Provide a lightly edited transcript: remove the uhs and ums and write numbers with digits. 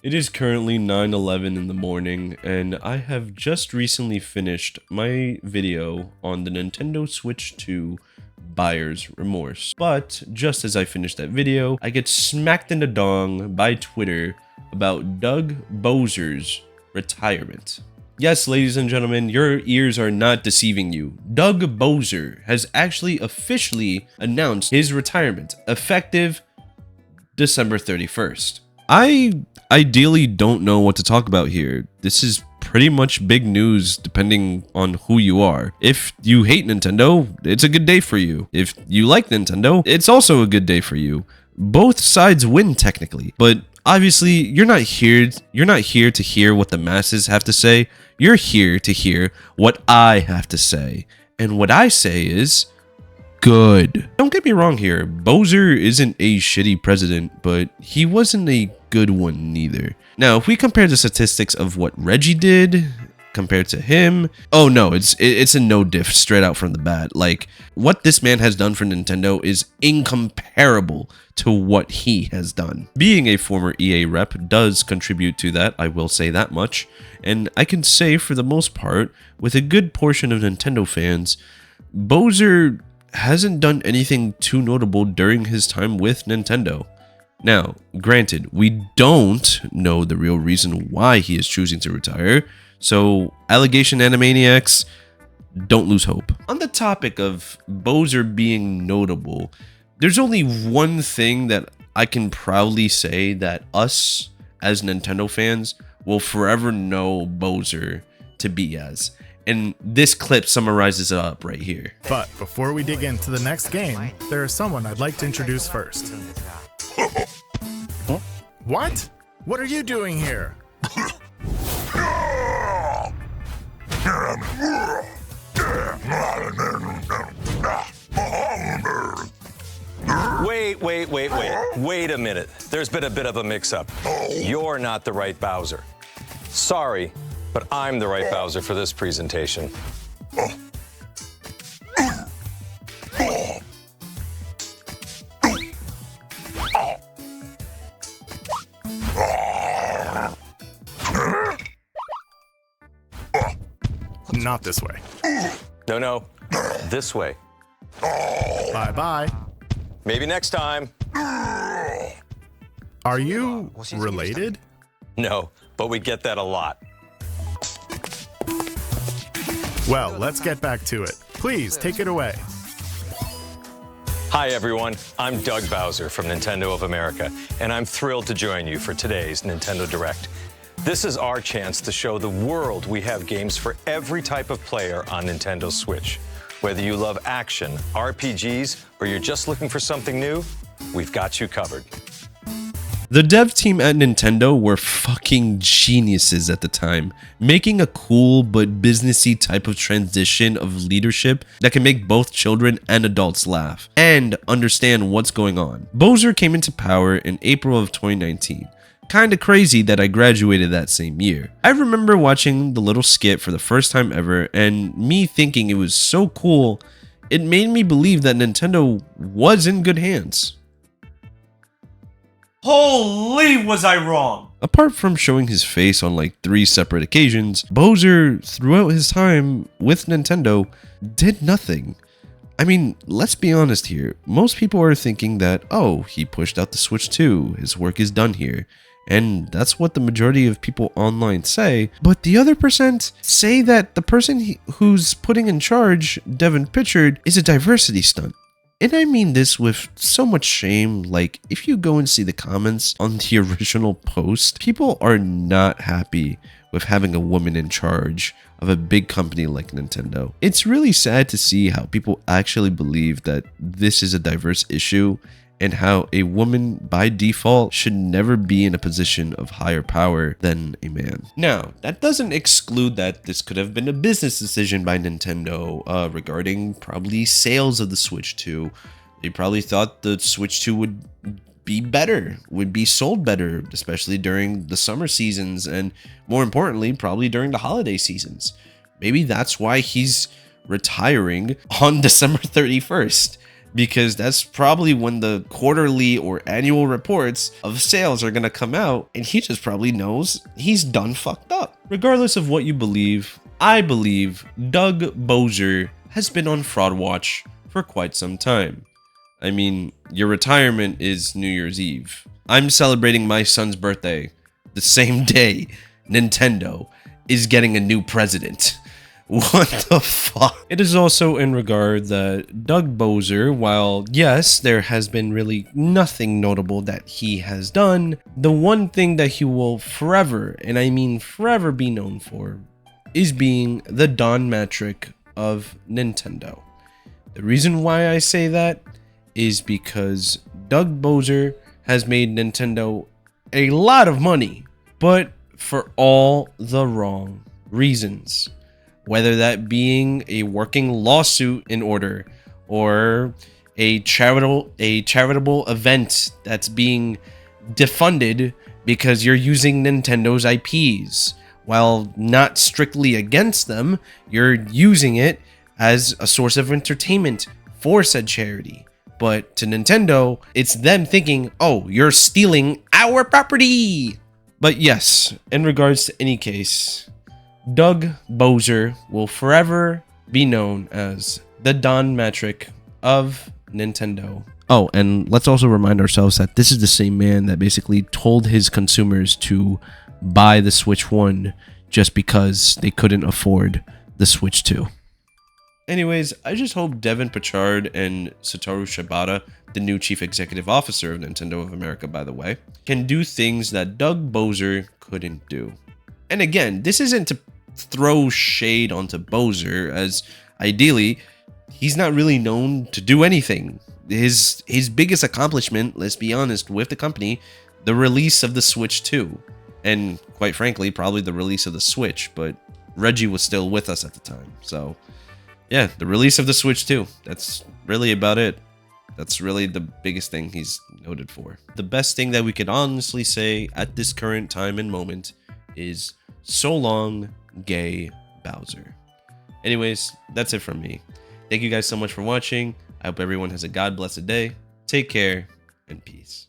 It is currently 9:11 in the morning, and I have just recently finished my video on the Nintendo Switch 2 buyer's remorse. But just as I finished that video, I get smacked in the dong by Twitter about Doug Bowser's retirement. Yes, ladies and gentlemen, your ears are not deceiving you. Doug Bowser has actually officially announced his retirement, effective December 31st. I ideally don't know what to talk about here. This is pretty much big news depending on who you are. If you hate Nintendo, it's a good day for you. If you like Nintendo, it's also a good day for you. Both sides win technically, but obviously you're not here to hear what the masses have to say. You're here to hear what I have to say. And what I say is good. Don't get me wrong here, Bowser isn't a shitty president, but he wasn't a good one neither. Now, if we compare the statistics of what Reggie did compared to him, oh no, it's a no diff straight out from the bat. Like, what this man has done for Nintendo is incomparable to what he has done. Being a former EA rep does contribute to that, I will say that much, and I can say for the most part, with a good portion of Nintendo fans, Bowser hasn't done anything too notable during his time with Nintendo. Now, granted, we don't know the real reason why he is choosing to retire, so allegation animaniacs, don't lose hope. On the topic of Bowser being notable, there's only one thing that I can proudly say that us as Nintendo fans will forever know Bowser to be as. And this clip summarizes it up right here. But before we dig into the next game, there is someone I'd like to introduce first. Huh? What? What are you doing here? Wait a minute. There's been a bit of a mix-up. You're not the right Bowser. Sorry, but I'm the right Bowser for this presentation. Not this way. No, this way. Bye-bye. Maybe next time. Are you related? No, but we get that a lot. Well, let's get back to it. Please, take it away. Hi, everyone. I'm Doug Bowser from Nintendo of America, and I'm thrilled to join you for today's Nintendo Direct. This is our chance to show the world we have games for every type of player on Nintendo Switch. Whether you love action, RPGs, or you're just looking for something new, we've got you covered. The dev team at Nintendo were fucking geniuses at the time, making a cool but businessy type of transition of leadership that can make both children and adults laugh and understand what's going on. Bowser came into power in April of 2019. Kinda crazy that I graduated that same year. I remember watching the little skit for the first time ever and me thinking it was so cool, it made me believe that Nintendo was in good hands. Holy, was I wrong! Apart from showing his face on like 3 separate occasions, Bowser, throughout his time with Nintendo, did nothing. I mean, let's be honest here. Most people are thinking that, oh, he pushed out the Switch 2, his work is done here. And that's what the majority of people online say. But the other percent say that the person who's putting in charge, Devin Pitchard, is a diversity stunt. And I mean this with so much shame. Like, if you go and see the comments on the original post, people are not happy with having a woman in charge of a big company like Nintendo. It's really sad to see how people actually believe that this is a diverse issue and how a woman by default should never be in a position of higher power than a man. Now, that doesn't exclude that this could have been a business decision by Nintendo regarding probably sales of the Switch 2. They probably thought the Switch 2 would be better, would be sold better, especially during the summer seasons and more importantly, probably during the holiday seasons. Maybe that's why he's retiring on December 31st. because that's probably when the quarterly or annual reports of sales are gonna come out, and he just probably knows he's done fucked up. Regardless of what you believe, I believe Doug Bowser has been on Fraud Watch for quite some time. I mean, your retirement is New Year's Eve. I'm celebrating my son's birthday the same day Nintendo is getting a new president. What the fuck? It is also in regard that Doug Bowser, while yes, there has been really nothing notable that he has done, the one thing that he will forever, and I mean forever, be known for is being the Don Matrick of Nintendo. The reason why I say that is because Doug Bowser has made Nintendo a lot of money, but for all the wrong reasons. Whether that being a working lawsuit in order, or a charitable event that's being defunded because you're using Nintendo's IPs. While not strictly against them, you're using it as a source of entertainment for said charity. But to Nintendo, it's them thinking, oh, you're stealing our property. But yes, in regards to any case, Doug Bowser will forever be known as the Don Matrick of Nintendo. Oh, and let's also remind ourselves that this is the same man that basically told his consumers to buy the Switch 1 just because they couldn't afford the Switch 2. Anyways, I just hope Devin Pichard and Satoru Shibata, the new chief executive officer of Nintendo of America, by the way, can do things that Doug Bowser couldn't do. And again, this isn't to throw shade onto Bowser, as ideally, he's not really known to do anything. His biggest accomplishment, let's be honest, with the company, the release of the Switch 2. And quite frankly, probably the release of the Switch, but Reggie was still with us at the time. So yeah, the release of the Switch 2. That's really about it. That's really the biggest thing he's noted for. The best thing that we could honestly say at this current time and moment is so long, gay Bowser. Anyways, that's it from me. Thank you guys so much for watching. I hope everyone has a God blessed day. Take care and peace.